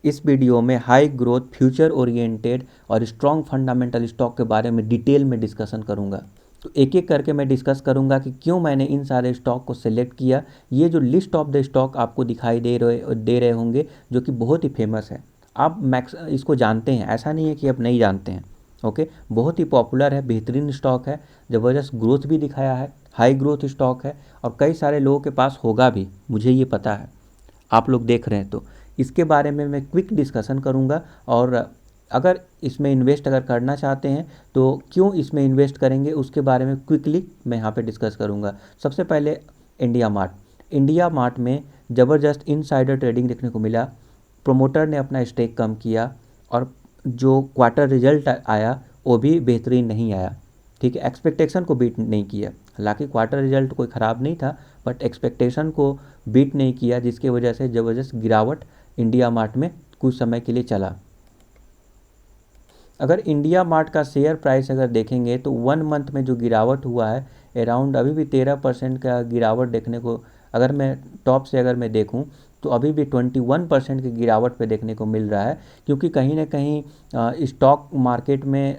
इस वीडियो में high growth, future oriented और स्ट्रॉन्ग फंडामेंटल स्टॉक के बारे में डिटेल में डिस्कशन करूंगा। तो एक एक करके मैं डिस्कस करूंगा कि क्यों मैंने इन सारे स्टॉक को सिलेक्ट किया। ये जो लिस्ट ऑफ द स्टॉक आपको दिखाई दे रहे होंगे जो कि बहुत ही फेमस है। आप मैक्स इसको जानते हैं, ऐसा नहीं है कि आप नहीं जानते हैं। ओके, बहुत ही पॉपुलर है, बेहतरीन स्टॉक है, ज़बरदस्त ग्रोथ भी दिखाया है, हाई ग्रोथ स्टॉक है और कई सारे लोगों के पास होगा भी, मुझे ये पता है। आप लोग देख रहे हैं तो इसके बारे में मैं क्विक डिस्कशन करूंगा। और अगर इसमें इन्वेस्ट अगर करना चाहते हैं तो क्यों इसमें इन्वेस्ट करेंगे उसके बारे में क्विकली मैं यहाँ पे डिस्कस करूंगा। सबसे पहले इंडिया मार्ट में ज़बरदस्त इनसाइडर ट्रेडिंग देखने को मिला। प्रोमोटर ने अपना स्टेक कम किया और जो क्वार्टर रिजल्ट आया वो भी बेहतरीन नहीं आया। ठीक है, एक्सपेक्टेशन को बीट नहीं किया। हालांकि क्वार्टर रिजल्ट कोई ख़राब नहीं था, बट एक्सपेक्टेशन को बीट नहीं किया, जिसकी वजह से ज़बरदस्त गिरावट इंडिया मार्ट में कुछ समय के लिए चला। अगर इंडिया मार्ट का शेयर प्राइस अगर देखेंगे तो 1 मंथ में जो गिरावट हुआ है अराउंड अभी भी 13% का गिरावट देखने को, अगर मैं टॉप से अगर मैं देखूं तो अभी भी 21% की गिरावट पे देखने को मिल रहा है। क्योंकि कहीं ना कहीं स्टॉक मार्केट में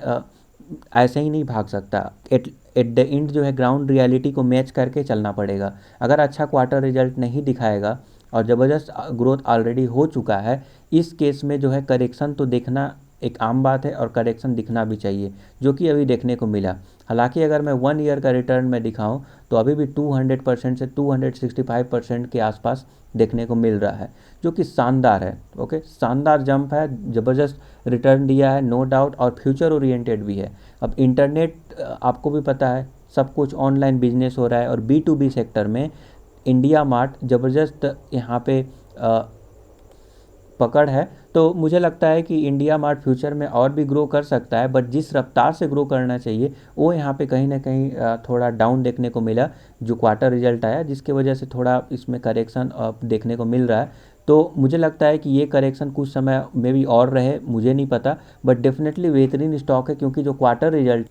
ऐसे ही नहीं भाग सकता। एट द एंड जो है ग्राउंड रियलिटी को मैच करके चलना पड़ेगा। अगर अच्छा क्वार्टर रिजल्ट नहीं दिखाएगा और ज़बरदस्त ग्रोथ ऑलरेडी हो चुका है, इस केस में जो है करेक्शन तो देखना एक आम बात है और करेक्शन दिखना भी चाहिए, जो कि अभी देखने को मिला। हालांकि अगर मैं 1 ईयर का रिटर्न में दिखाऊं तो अभी भी 200% से 265% के आसपास देखने को मिल रहा है, जो कि शानदार है। ओके, शानदार जंप है, ज़बरदस्त रिटर्न दिया है, नो डाउट, और फ्यूचर ओरिएंटेड भी है। अब इंटरनेट आपको भी पता है, सब कुछ ऑनलाइन बिजनेस हो रहा है और B2B सेक्टर में इंडिया मार्ट ज़बरदस्त यहाँ पे पकड़ है। तो मुझे लगता है कि इंडिया मार्ट फ्यूचर में और भी ग्रो कर सकता है, बट जिस रफ्तार से ग्रो करना चाहिए वो यहाँ पे कहीं ना कहीं थोड़ा डाउन देखने को मिला, जो क्वार्टर रिजल्ट आया, जिसके वजह से थोड़ा इसमें करेक्शन देखने को मिल रहा है। तो मुझे लगता है कि ये करेक्शन कुछ समय में भी और रहे, मुझे नहीं पता, बट डेफिनेटली बेहतरीन स्टॉक है। क्योंकि जो क्वार्टर रिजल्ट,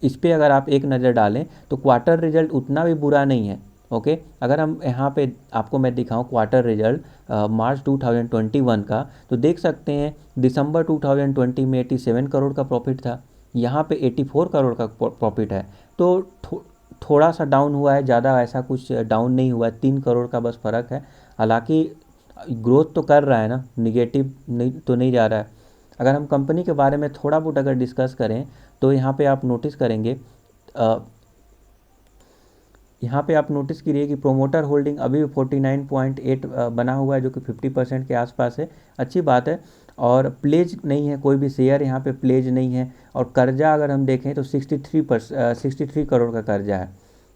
इस पर अगर आप एक नज़र डालें तो क्वार्टर रिजल्ट उतना भी बुरा नहीं है। ओके, अगर हम यहाँ पे आपको मैं दिखाऊं क्वार्टर रिजल्ट मार्च 2021 का, तो देख सकते हैं दिसंबर 2020 में 87 करोड़ का प्रॉफिट था, यहाँ पे 84 करोड़ का प्रॉफिट है। तो थोड़ा सा डाउन हुआ है, ज़्यादा ऐसा कुछ डाउन नहीं हुआ है, 3 करोड़ का बस फ़र्क है। हालांकि ग्रोथ तो कर रहा है ना, निगेटिव नहीं तो नहीं जा रहा है। अगर हम कंपनी के बारे में थोड़ा बहुत अगर डिस्कस करें तो यहाँ पे आप नोटिस करेंगे, यहाँ पे आप नोटिस करिए कि प्रोमोटर होल्डिंग अभी भी 49.8 बना हुआ है, जो कि 50% के आसपास है। अच्छी बात है। और प्लेज नहीं है, कोई भी शेयर यहाँ पे प्लेज नहीं है। और कर्जा अगर हम देखें तो 63 करोड़ का कर्जा है।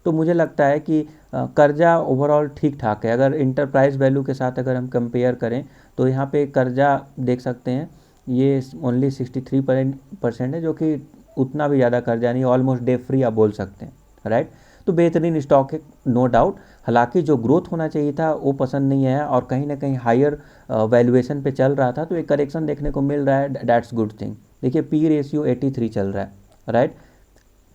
तो मुझे लगता है कि कर्जा ओवरऑल ठीक ठाक है। अगर इंटरप्राइज वैल्यू के साथ अगर हम कंपेयर करें तो यहाँ पे कर्जा देख सकते हैं, ये ओनली 63% है, जो कि उतना भी ज़्यादा कर्जा नहीं, ऑलमोस्ट डे फ्री आप बोल सकते हैं, राइट। तो बेहतरीन स्टॉक है, नो डाउट। हालांकि जो ग्रोथ होना चाहिए था वो पसंद नहीं आया और कहीं ना कहीं हायर वैल्यूएशन पे चल रहा था, तो एक करेक्शन देखने को मिल रहा है, दैट्स गुड थिंग। देखिए पी रेशियो 83 चल रहा है, राइट।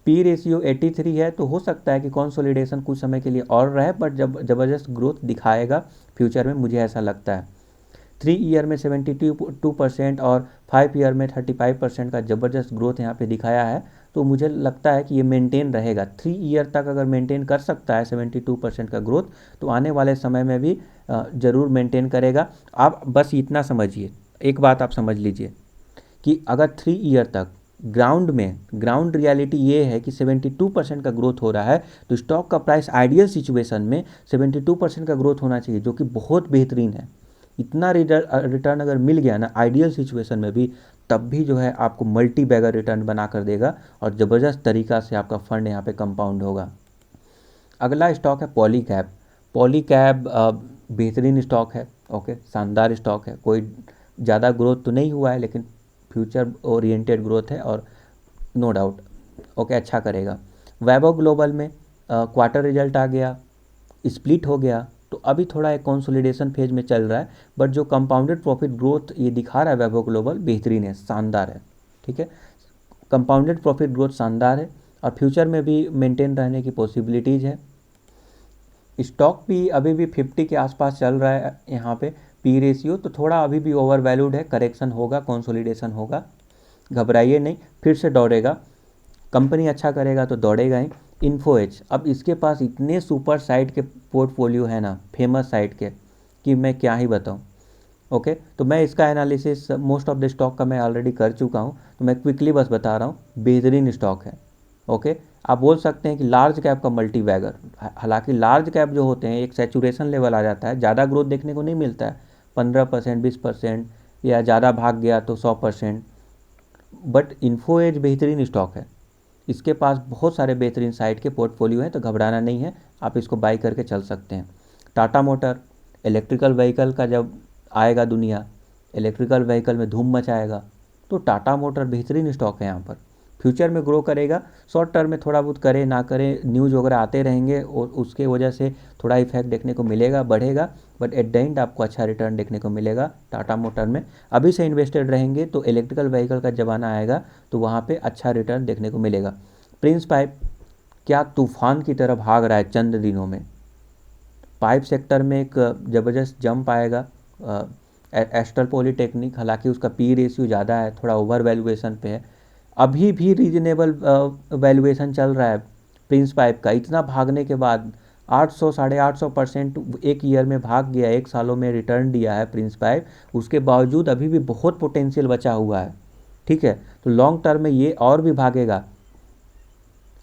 पी रेशियो 83 है, तो हो सकता है कि कंसोलिडेशन कुछ समय के लिए और रहे, बट जब ज़बरदस्त ग्रोथ दिखाएगा फ्यूचर में, मुझे ऐसा लगता है। 3 ईयर में 72% और 5 ईयर में 35% का ज़बरदस्त ग्रोथ यहाँ पे दिखाया है। तो मुझे लगता है कि ये मेंटेन रहेगा। 3 ईयर तक अगर मेंटेन कर सकता है 72% का ग्रोथ, तो आने वाले समय में भी ज़रूर मेंटेन करेगा। आप बस इतना समझिए, एक बात आप समझ लीजिए कि अगर 3 ईयर तक ग्राउंड रियलिटी ये है कि 72% का ग्रोथ हो रहा है, तो स्टॉक का प्राइस आइडियल सिचुएशन में 72% का ग्रोथ होना चाहिए, जो कि बहुत बेहतरीन है। इतना रिटर्न अगर मिल गया ना आइडियल सिचुएशन में भी, तब भी जो है आपको मल्टी बैगर रिटर्न बना कर देगा और ज़बरदस्त तरीका से आपका फंड यहाँ पे कंपाउंड होगा। अगला स्टॉक है पॉलीकैब। पॉलीकैब बेहतरीन स्टॉक है, ओके, शानदार स्टॉक है। कोई ज़्यादा ग्रोथ तो नहीं हुआ है, लेकिन फ्यूचर ओरिएंटेड ग्रोथ है और नो डाउट ओके अच्छा करेगा। वैभव ग्लोबल में क्वार्टर रिजल्ट आ गया, स्प्लिट हो गया, तो अभी थोड़ा एक कंसोलिडेशन फेज में चल रहा है, बट जो कंपाउंडेड प्रॉफिट ग्रोथ ये दिखा रहा है वैभव ग्लोबल, बेहतरीन है, शानदार है। ठीक है, कंपाउंडेड प्रॉफिट ग्रोथ शानदार है और फ्यूचर में भी मेंटेन रहने की पॉसिबिलिटीज़ है। स्टॉक भी अभी भी 50 के आसपास चल रहा है यहाँ पे, पी रेशियो तो थोड़ा अभी भी ओवर वैल्यूड है, करेक्शन होगा, कंसोलिडेशन होगा, घबराइए नहीं, फिर से दौड़ेगा, कंपनी अच्छा करेगा तो दौड़ेगा ही। इन्फो एज, अब इसके पास इतने सुपर साइट के पोर्टफोलियो है ना, फेमस साइट के, कि मैं क्या ही बताऊँ। ओके, तो मैं इसका analysis most of the stock का मैं ऑलरेडी कर चुका हूँ, तो मैं क्विकली बस बता रहा हूँ, बेहतरीन स्टॉक है। ओके, आप बोल सकते हैं कि लार्ज कैप का मल्टी बैगर, हालांकि लार्ज कैप जो होते हैं एक सैचुरेशन लेवल आ जाता है, ज़्यादा ग्रोथ देखने को नहीं मिलता है, 15% 20%, या ज़्यादा भाग गया तो 100%, बट इन्फो एज बेहतरीन स्टॉक है, इसके पास बहुत सारे बेहतरीन साइट के पोर्टफोलियो हैं, तो घबराना नहीं है, आप इसको बाई करके चल सकते हैं। टाटा मोटर, इलेक्ट्रिकल व्हीकल का जब आएगा दुनिया, इलेक्ट्रिकल व्हीकल में धूम मचाएगा, तो टाटा मोटर बेहतरीन स्टॉक है यहाँ पर, फ्यूचर में ग्रो करेगा। शॉर्ट टर्म में थोड़ा बहुत करे ना करे, न्यूज़ वगैरह आते रहेंगे और उसके वजह से थोड़ा इफेक्ट देखने को मिलेगा, बढ़ेगा, बट एट द एंड आपको अच्छा रिटर्न देखने को मिलेगा टाटा मोटर में। अभी से इन्वेस्टेड रहेंगे तो इलेक्ट्रिकल व्हीकल का ज़माना आएगा तो वहाँ पे अच्छा रिटर्न देखने को मिलेगा। प्रिंस पाइप क्या तूफान की तरह भाग रहा है चंद दिनों में, पाइप सेक्टर में एक ज़बरदस्त जंप आएगा। एस्ट्रल पॉलीटेक्निक, हालांकि उसका पी रेशियो ज़्यादा है, थोड़ा ओवर वैल्यूएशन पे है, अभी भी रीजनेबल वैल्यूएशन चल रहा है प्रिंस पाइप का, इतना भागने के बाद 800 850% एक ईयर में भाग गया, एक सालों में रिटर्न दिया है प्रिंस पाइप, उसके बावजूद अभी भी बहुत पोटेंशियल बचा हुआ है। ठीक है, तो लॉन्ग टर्म में ये और भी भागेगा,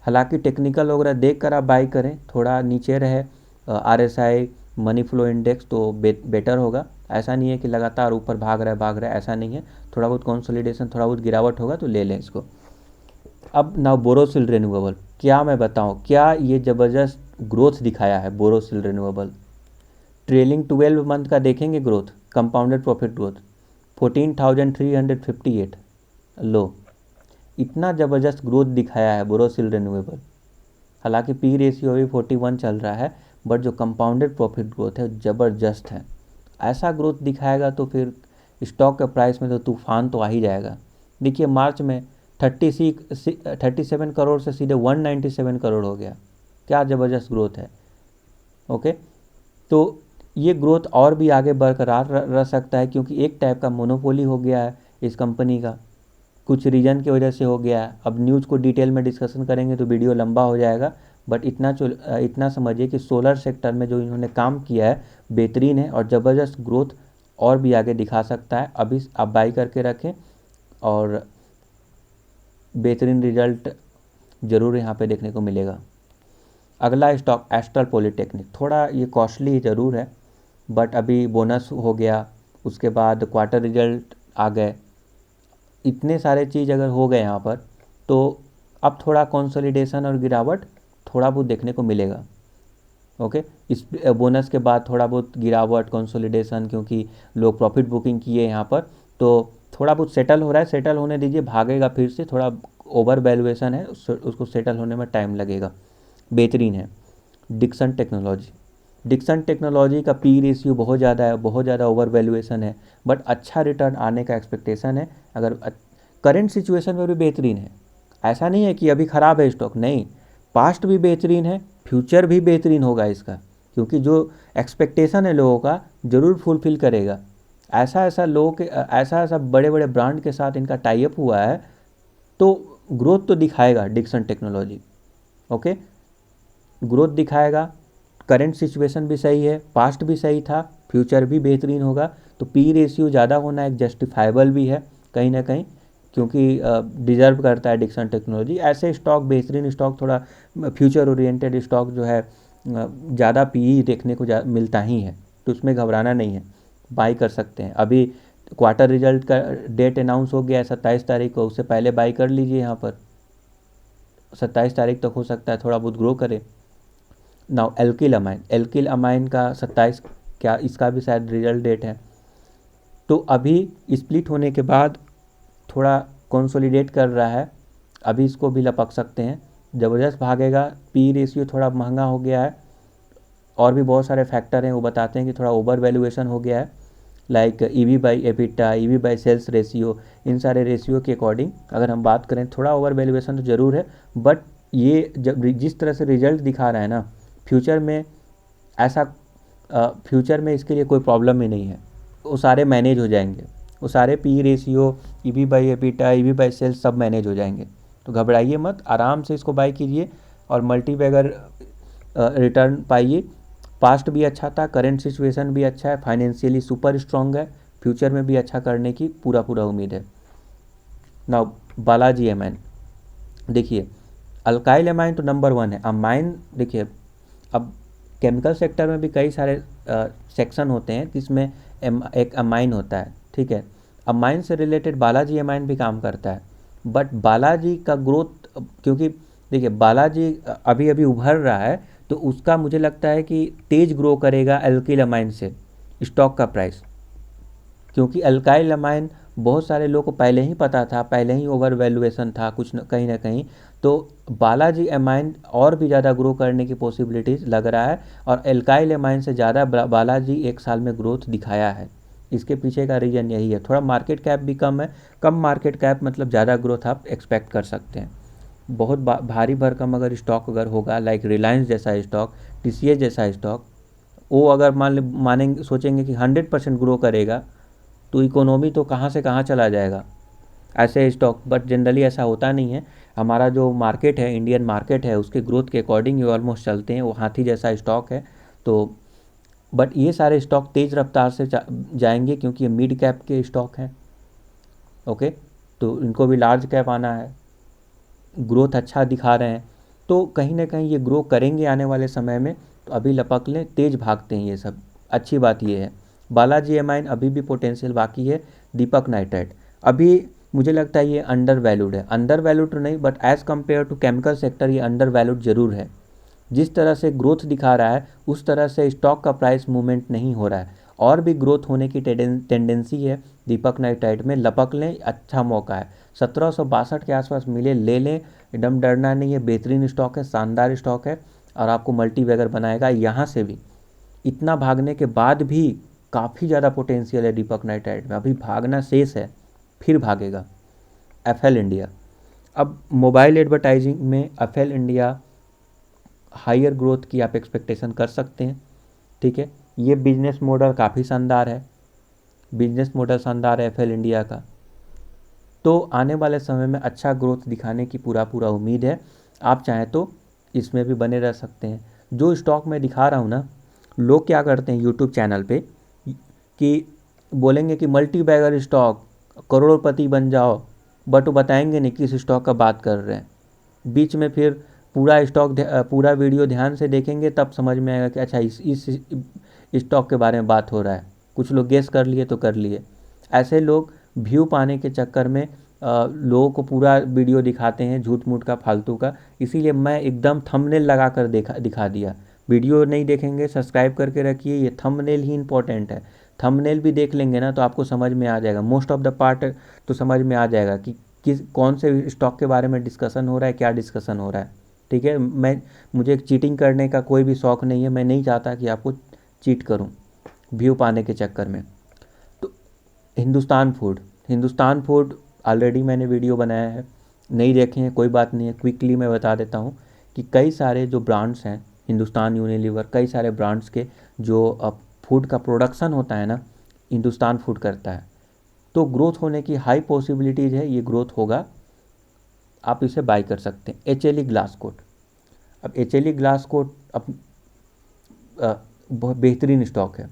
हालांकि टेक्निकल वगैरह देख कर आप बाई करें, थोड़ा नीचे रहे RSI मनी फ्लो इंडेक्स तो बेटर होगा, ऐसा नहीं है कि लगातार ऊपर भाग रहा है, ऐसा नहीं है, थोड़ा बहुत कंसोलिडेशन, थोड़ा बहुत गिरावट होगा तो ले लें इसको। अब नाउ बोरोसिल रिन्यूएबल, क्या मैं बताऊं, क्या ये ज़बरदस्त ग्रोथ दिखाया है बोरोसिल रिन्यूएबल। ट्रेलिंग 12 मंथ का देखेंगे ग्रोथ, कंपाउंडेड प्रॉफिट ग्रोथ 14,358 लो, इतना ज़बरदस्त ग्रोथ दिखाया है बोरोसिल रिन्यूएबल। हालांकि पी रेशियो अभी 41 चल रहा है, बट जो कंपाउंडेड प्रॉफिट ग्रोथ है ज़बरदस्त है। ऐसा ग्रोथ दिखाएगा तो फिर स्टॉक के प्राइस में तो तूफान तो आ ही जाएगा। देखिए मार्च में 37 करोड़ से सीधे 197 करोड़ हो गया, क्या ज़बरदस्त ग्रोथ है। ओके, तो ये ग्रोथ और भी आगे बरकरार रह सकता है, क्योंकि एक टाइप का मोनोपोली हो गया है इस कंपनी का, कुछ रीजन की वजह से हो गया है। अब न्यूज़ को डिटेल में डिस्कशन करेंगे तो वीडियो लंबा हो जाएगा, बट इतना समझिए कि सोलर सेक्टर में जो इन्होंने काम किया है बेहतरीन है और ज़बरदस्त ग्रोथ और भी आगे दिखा सकता है। अभी आप बाई करके रखें और बेहतरीन रिजल्ट ज़रूर यहाँ पे देखने को मिलेगा। अगला स्टॉक एस्ट्रल पॉलीटेक्निक, थोड़ा ये कॉस्टली ज़रूर है, बट अभी बोनस हो गया, उसके बाद क्वार्टर रिजल्ट आ गए, इतने सारे चीज़ अगर हो गए यहाँ पर तो अब थोड़ा कंसोलिडेशन और गिरावट थोड़ा बहुत देखने को मिलेगा। ओके, इस बोनस के बाद थोड़ा बहुत गिरावट, कंसोलिडेशन, क्योंकि लोग प्रॉफिट बुकिंग किए यहाँ पर, तो थोड़ा बहुत सेटल हो रहा है, सेटल होने दीजिए, भागेगा फिर से, थोड़ा ओवर वैल्यूएशन है, उसको सेटल होने में टाइम लगेगा। बेहतरीन है डिक्सन टेक्नोलॉजी, डिक्सन टेक्नोलॉजी का पी रेशियो बहुत ज़्यादा है, बहुत ज़्यादा ओवर वैल्यूएशन है, बट अच्छा रिटर्न आने का एक्सपेक्टेशन है। अगर करंट सिचुएशन में भी बेहतरीन है, ऐसा नहीं है कि अभी ख़राब है स्टॉक, नहीं, पास्ट भी बेहतरीन है, फ्यूचर भी बेहतरीन होगा इसका, क्योंकि जो एक्सपेक्टेशन है लोगों का ज़रूर फुलफिल करेगा। ऐसा ऐसा बड़े बड़े ब्रांड के साथ इनका टाई अप हुआ है, तो ग्रोथ तो दिखाएगा डिक्सन टेक्नोलॉजी। ओके, ग्रोथ दिखाएगा, करंट सिचुएशन भी सही है, पास्ट भी सही था, फ्यूचर भी बेहतरीन होगा, तो पी रेशियो ज़्यादा होना एक जस्टिफाइबल भी है कहीं ना कहीं, क्योंकि डिज़र्व करता है डिक्सन टेक्नोलॉजी। ऐसे स्टॉक, बेहतरीन स्टॉक, थोड़ा फ्यूचर ओरिएंटेड स्टॉक जो है ज़्यादा पी देखने को मिलता ही है, तो उसमें घबराना नहीं है, बाई कर सकते हैं। अभी क्वार्टर रिजल्ट का डेट अनाउंस हो गया है 27 तारीख को, उससे पहले बाई कर लीजिए, यहाँ पर 27 तारीख तक हो सकता है थोड़ा बहुत ग्रो करे। नाउ एल्किल अमाइन का 27 क्या, इसका भी शायद रिजल्ट डेट है, तो अभी स्प्लिट होने के बाद थोड़ा कंसोलिडेट कर रहा है, अभी इसको भी लपक सकते हैं, ज़बरदस्त भागेगा। पी रेशियो थोड़ा महंगा हो गया है, और भी बहुत सारे फैक्टर हैं वो बताते हैं कि थोड़ा ओवर वैल्यूएशन हो गया है, like EV by EBITDA, EV by sales ratio, इन सारे रेशियो के अकॉर्डिंग अगर हम बात करें थोड़ा ओवर वैल्यूएशन तो ज़रूर है, बट ये जब जिस तरह से रिजल्ट दिखा रहा है ना, फ्यूचर में ऐसा फ्यूचर में इसके लिए कोई प्रॉब्लम ही नहीं है। वो सारे मैनेज हो जाएंगे, वो सारे P ratio, EV by EBITDA, EV by sales सब मैनेज हो जाएंगे। तो घबराइए मत, आराम से इसको बाई कीजिए और मल्टी बैगर रिटर्न पाइए। पास्ट भी अच्छा था, करेंट सिचुएशन भी अच्छा है, फाइनेंशियली सुपर स्ट्रांग है, फ्यूचर में भी अच्छा करने की पूरा उम्मीद है। नाउ बालाजी एमाइन, देखिए अल्काइल एमाइन तो नंबर 1 है। अमाइन देखिए, अब केमिकल सेक्टर में भी कई सारे सेक्शन होते हैं जिसमें एक अमाइन होता है, ठीक है। अमाइन से रिलेटेड बालाजी एमाइन भी काम करता है, बट बालाजी का ग्रोथ, क्योंकि देखिए बालाजी अभी अभी उभर रहा है, तो उसका मुझे लगता है कि तेज ग्रो करेगा अल्किल अमाइन से स्टॉक का प्राइस, क्योंकि अल्काइल अमाइन बहुत सारे लोगों को पहले ही पता था, पहले ही ओवर वैल्यूएशन था कुछ कहीं ना कहीं। तो बालाजी एमाइन और भी ज़्यादा ग्रो करने की पॉसिबिलिटीज़ लग रहा है, और अल्काइल एमाइन से ज़्यादा बालाजी एक साल में ग्रोथ दिखाया है। इसके पीछे का रीज़न यही है, थोड़ा मार्केट कैप भी कम है, कम मार्केट कैप मतलब ज़्यादा ग्रोथ आप एक्सपेक्ट कर सकते हैं। बहुत भारी भरकम अगर स्टॉक अगर होगा, लाइक रिलायंस जैसा स्टॉक, टीसीएस जैसा स्टॉक, वो अगर मानेंगे सोचेंगे कि 100% ग्रो करेगा, तो इकोनॉमी तो कहाँ से कहाँ चला जाएगा ऐसे स्टॉक। बट जनरली ऐसा होता नहीं है, हमारा जो मार्केट है, इंडियन मार्केट है, उसके ग्रोथ के अकॉर्डिंग ये ऑलमोस्ट चलते हैं, वो हाथी जैसा स्टॉक है। तो बट ये सारे स्टॉक तेज़ रफ्तार से जाएंगे क्योंकि ये मिड कैप के स्टॉक हैं, ओके। तो इनको भी लार्ज कैप आना है, ग्रोथ अच्छा दिखा रहे हैं, तो कहीं ना कहीं ये ग्रो करेंगे आने वाले समय में। तो अभी लपक लें, तेज़ भागते हैं ये सब, अच्छी बात ये है। बालाजी एमाइन अभी भी पोटेंशियल बाकी है। दीपक नाइट्राइट अभी मुझे लगता है ये अंडर वैल्यूड है, अंडर वैल्यूड तो नहीं, but as compare to chemical sector ये अंडर वैल्यूड ज़रूर है। जिस तरह से ग्रोथ दिखा रहा है उस तरह से स्टॉक का प्राइस मूवमेंट नहीं हो रहा है, और भी ग्रोथ होने की टेंडेंसी है दीपक नाइट्राइट में। लपक लें, अच्छा मौका है, 1762 के आसपास मिले ले लें, एकदम डरना नहीं है। बेहतरीन स्टॉक है, शानदार स्टॉक है, और आपको मल्टी बैगर बनाएगा। यहाँ से भी इतना भागने के बाद भी काफ़ी ज़्यादा पोटेंशियल है दीपक नाइट्राइट में, अभी भागना शेष है, फिर भागेगा। एफएल इंडिया, अब मोबाइल एडवर्टाइजिंग में एफएल इंडिया हायर ग्रोथ की आप एक्सपेक्टेशन कर सकते हैं, ठीक है। ये बिजनेस मॉडल काफ़ी शानदार है, बिजनेस मॉडल शानदार है एफएल इंडिया का, तो आने वाले समय में अच्छा ग्रोथ दिखाने की पूरा उम्मीद है। आप चाहें तो इसमें भी बने रह सकते हैं। जो स्टॉक मैं दिखा रहा हूँ ना, लोग क्या करते हैं यूट्यूब चैनल पे कि बोलेंगे कि मल्टी बैगर स्टॉक, करोड़पति बन जाओ, बट वो बताएंगे नहीं किस स्टॉक का बात कर रहे हैं। बीच में फिर पूरा वीडियो ध्यान से देखेंगे तब समझ में आएगा कि अच्छा इस स्टॉक के बारे में बात हो रहा है। कुछ लोग गेस कर लिए तो कर लिए। ऐसे लोग व्यू पाने के चक्कर में लोगों को पूरा वीडियो दिखाते हैं झूठ मूठ का, फालतू का। इसीलिए मैं एकदम थंबनेल लगा कर दिखा दिया। वीडियो नहीं देखेंगे, सब्सक्राइब करके रखिए, ये थंबनेल ही इंपॉर्टेंट है। थंबनेल भी देख लेंगे ना तो आपको समझ में आ जाएगा, मोस्ट ऑफ द पार्ट तो समझ में आ जाएगा कि कौन से स्टॉक के बारे में डिस्कशन हो रहा है, क्या डिस्कशन हो रहा है, ठीक है। मुझे चीटिंग करने का कोई भी शौक़ नहीं है, मैं नहीं चाहता कि आपको चीट करूं व्यू पाने के चक्कर में। तो हिंदुस्तान फूड ऑलरेडी मैंने वीडियो बनाया है, नहीं देखे हैं कोई बात नहीं है, क्विकली मैं बता देता हूं कि कई सारे जो ब्रांड्स हैं हिंदुस्तान यूनिलीवर, कई सारे ब्रांड्स के जो फूड का प्रोडक्शन होता है ना, हिंदुस्तान फूड करता है। तो ग्रोथ होने की हाई पॉसिबिलिटीज़ है, ये ग्रोथ होगा, आप इसे बाय कर सकते हैं। एचएलई ग्लासकोट, अब एचएलई ग्लासकोट अब बहुत बेहतरीन स्टॉक है,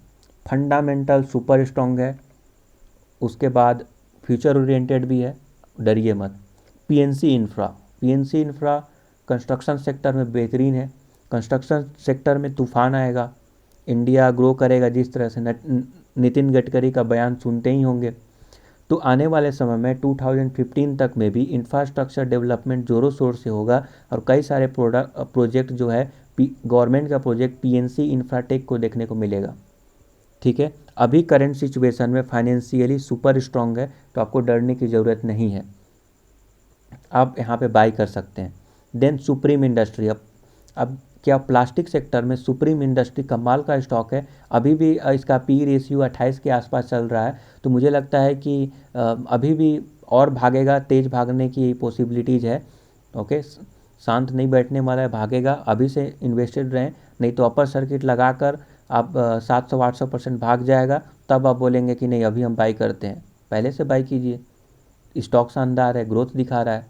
फंडामेंटल सुपर स्ट्रॉन्ग है, उसके बाद फ्यूचर ओरिएंटेड भी है, डरिए मत। पीएनसी इंफ्रा कंस्ट्रक्शन सेक्टर में बेहतरीन है, कंस्ट्रक्शन सेक्टर में तूफान आएगा, इंडिया ग्रो करेगा। जिस तरह से नितिन गडकरी का बयान सुनते ही होंगे, तो आने वाले समय में 2015 तक में भी इंफ्रास्ट्रक्चर डेवलपमेंट ज़ोरों शोर से होगा, और कई सारे प्रोजेक्ट जो है गवर्नमेंट का प्रोजेक्ट पीएनसी इंफ्राटेक को देखने को मिलेगा, ठीक है। अभी करंट सिचुएशन में फाइनेंशियली सुपर स्ट्रॉन्ग है, तो आपको डरने की ज़रूरत नहीं है, आप यहाँ पे बाई कर सकते हैं। देन सुप्रीम इंडस्ट्री, अब क्या प्लास्टिक सेक्टर में सुप्रीम इंडस्ट्री कमाल का स्टॉक है, अभी भी इसका पी रेशियो 28 के आसपास चल रहा है। तो मुझे लगता है कि अभी भी और भागेगा, तेज़ भागने की पॉसिबिलिटीज़ है, ओके। शांत नहीं बैठने वाला है, भागेगा। अभी से इन्वेस्टेड रहें, नहीं तो अपर सर्किट लगाकर आप 700-800% भाग जाएगा, तब आप बोलेंगे कि नहीं अभी हम बाई करते हैं। पहले से बाई कीजिए, स्टॉक शानदार है, ग्रोथ दिखा रहा है।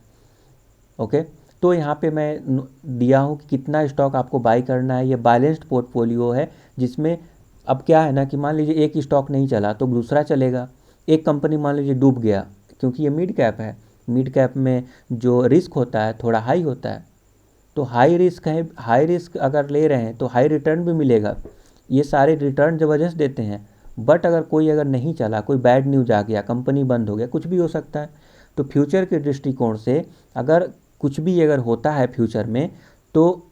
ओके, तो यहाँ पे मैं दिया हूँ कि कितना स्टॉक आपको बाई करना है। ये बैलेंस्ड पोर्टफोलियो है जिसमें अब क्या है ना कि मान लीजिए एक स्टॉक नहीं चला तो दूसरा चलेगा। एक कंपनी मान लीजिए डूब गया, क्योंकि ये मिड कैप है, मिड कैप में जो रिस्क होता है थोड़ा हाई होता है, तो हाई रिस्क है, हाई रिस्क अगर ले रहे हैं तो हाई रिटर्न भी मिलेगा। ये सारे रिटर्न ज़बरदस्त देते हैं। बट अगर कोई अगर नहीं चला, कोई बैड न्यूज आ गया, कंपनी बंद हो गया, कुछ भी हो सकता है। तो फ्यूचर के दृष्टिकोण से अगर कुछ भी अगर होता है फ्यूचर में, तो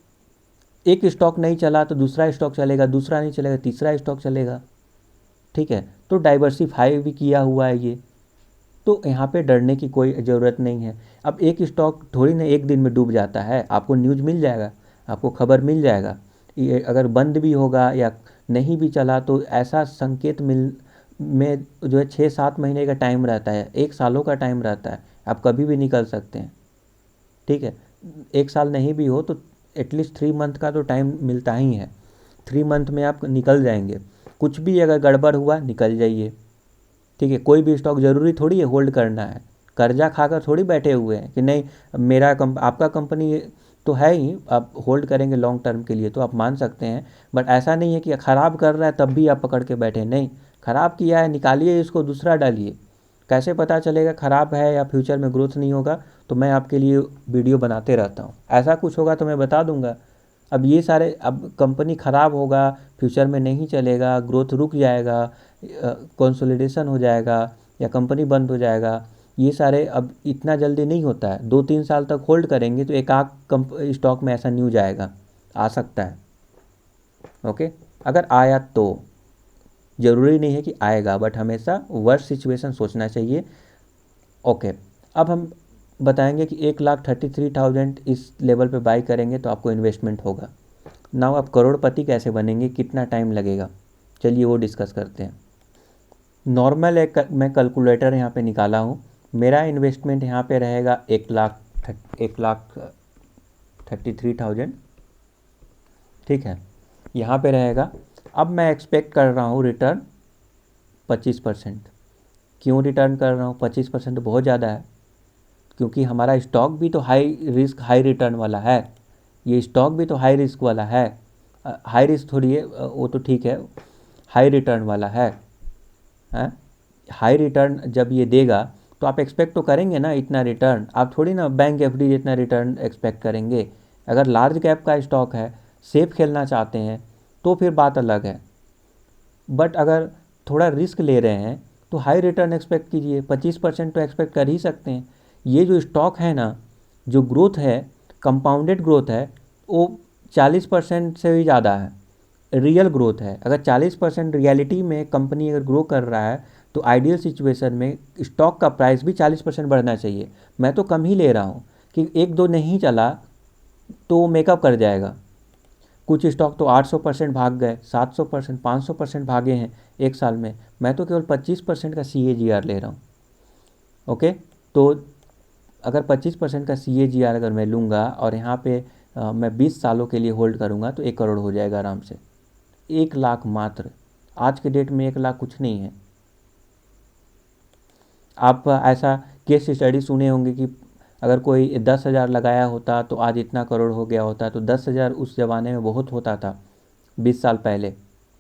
एक स्टॉक नहीं चला तो दूसरा स्टॉक चलेगा, दूसरा नहीं चलेगा तीसरा स्टॉक चलेगा। ठीक है, तो डाइवर्सिफाई भी किया हुआ है ये, तो यहाँ पे डरने की कोई ज़रूरत नहीं है। अब एक स्टॉक थोड़ी ना एक दिन में डूब जाता है, आपको न्यूज़ मिल जाएगा, आपको खबर मिल जाएगा। ये अगर बंद भी होगा या नहीं भी चला तो ऐसा संकेत मिल में जो है 6-7 महीने का टाइम रहता है, 1 सालों का टाइम रहता है, आप कभी भी निकल सकते हैं। ठीक है, 1 साल नहीं भी हो तो एटलीस्ट 3 मंथ का तो टाइम मिलता ही है, 3 मंथ में आप निकल जाएंगे। कुछ भी अगर गड़बड़ हुआ निकल जाइए। ठीक है, कोई भी स्टॉक ज़रूरी थोड़ी है होल्ड करना है, कर्जा खाकर थोड़ी बैठे हुए हैं कि नहीं मेरा आपका कंपनी तो है ही, आप होल्ड करेंगे लॉन्ग टर्म के लिए तो आप मान सकते हैं। बट ऐसा नहीं है कि ख़राब कर रहा है तब भी आप पकड़ के बैठे, नहीं, ख़राब किया है निकालिए इसको, दूसरा डालिए। कैसे पता चलेगा ख़राब है या फ्यूचर में ग्रोथ नहीं होगा, तो मैं आपके लिए वीडियो बनाते रहता हूँ, ऐसा कुछ होगा तो मैं बता दूंगा। अब ये सारे, अब कंपनी ख़राब होगा, फ्यूचर में नहीं चलेगा, ग्रोथ रुक जाएगा, कंसोलिडेशन हो जाएगा या कंपनी बंद हो जाएगा, ये सारे अब इतना जल्दी नहीं होता है। 2-3 साल तक होल्ड करेंगे तो एक आध स्टॉक में ऐसा न्यूज आएगा, आ सकता है। ओके, अगर आया तो, ज़रूरी नहीं है कि आएगा, बट हमेशा वर्स्ट सिचुएशन सोचना चाहिए। ओके, अब हम बताएंगे कि 1,33,000 इस लेवल पे बाई करेंगे तो आपको इन्वेस्टमेंट होगा। नाउ आप करोड़पति कैसे बनेंगे, कितना टाइम लगेगा, चलिए वो डिस्कस करते हैं। नॉर्मल एक मैं कैलकुलेटर यहाँ पे निकाला हूँ। मेरा इन्वेस्टमेंट यहाँ पे रहेगा 1,33,000। ठीक है, यहाँ पे रहेगा। अब मैं एक्सपेक्ट कर रहा हूँ रिटर्न 25%। क्यों रिटर्न कर रहा हूँ 25%? बहुत ज़्यादा है, क्योंकि हमारा स्टॉक भी तो हाई रिस्क हाई रिटर्न वाला है, ये स्टॉक भी तो हाई रिस्क वाला है। हाई रिस्क थोड़ी है, वो तो ठीक है, हाई रिटर्न वाला है। हाई रिटर्न जब ये देगा तो आप एक्सपेक्ट तो करेंगे ना इतना रिटर्न, आप थोड़ी ना बैंक एफडी जितना रिटर्न एक्सपेक्ट करेंगे। अगर लार्ज कैप का स्टॉक है, सेफ खेलना चाहते हैं तो फिर बात अलग है। बट अगर थोड़ा रिस्क ले रहे हैं तो हाई रिटर्न एक्सपेक्ट कीजिए, 25% तो एक्सपेक्ट कर ही सकते हैं। ये जो स्टॉक है ना, जो ग्रोथ है, कंपाउंडेड ग्रोथ है, वो 40% से भी ज़्यादा है, रियल ग्रोथ है। अगर 40% रियलिटी में कंपनी अगर ग्रो कर रहा है तो आइडियल सिचुएशन में स्टॉक का प्राइस भी 40% बढ़ना चाहिए। मैं तो कम ही ले रहा हूँ कि 1-2 नहीं चला तो मेकअप कर जाएगा। कुछ स्टॉक तो 800% भाग गए, 700%, 500% भागे हैं एक साल में, मैं तो केवल 25% का CAGR ले रहा हूँ। ओके, तो अगर 25% का CAGR अगर मैं लूँगा और यहाँ पे मैं 20 सालों के लिए होल्ड करूँगा तो 1 करोड़ हो जाएगा आराम से। 1 लाख मात्र, आज के डेट में 1 लाख कुछ नहीं है। आप ऐसा केस स्टडी सुने होंगे कि अगर कोई 10,000 लगाया होता तो आज इतना करोड़ हो गया होता, तो 10,000 उस ज़माने में बहुत होता था 20 साल पहले।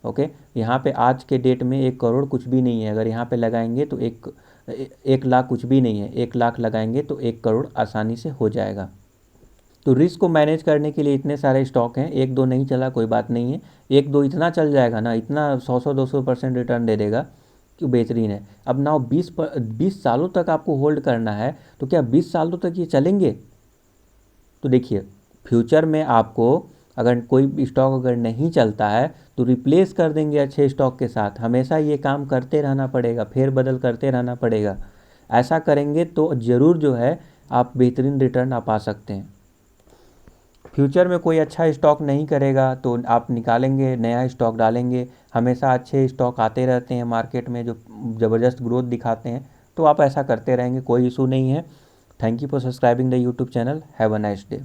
ओके, यहाँ पे आज के डेट में 1 करोड़ कुछ भी नहीं है। अगर यहाँ पे लगाएंगे तो 1 लाख कुछ भी नहीं है, 1 लाख लगाएंगे तो 1 करोड़ आसानी से हो जाएगा। तो रिस्क को मैनेज करने के लिए इतने सारे स्टॉक हैं, 1-2 नहीं चला कोई बात नहीं है, 1-2 इतना चल जाएगा ना, इतना 100-200% रिटर्न दे देगा कि बेहतरीन है। अब ना 20 सालों तक आपको होल्ड करना है, तो क्या 20 सालों तक ये चलेंगे? तो देखिए, फ्यूचर में आपको अगर कोई स्टॉक अगर नहीं चलता है तो रिप्लेस कर देंगे अच्छे स्टॉक के साथ। हमेशा ये काम करते रहना पड़ेगा, फेर बदल करते रहना पड़ेगा। ऐसा करेंगे तो ज़रूर जो है आप बेहतरीन रिटर्न आप पा सकते हैं। फ्यूचर में कोई अच्छा स्टॉक नहीं करेगा तो आप निकालेंगे, नया स्टॉक डालेंगे। हमेशा अच्छे स्टॉक आते रहते हैं मार्केट में जो ज़बरदस्त ग्रोथ दिखाते हैं, तो आप ऐसा करते रहेंगे, कोई इशू नहीं है। Thank you for subscribing the YouTube channel. Have a nice day.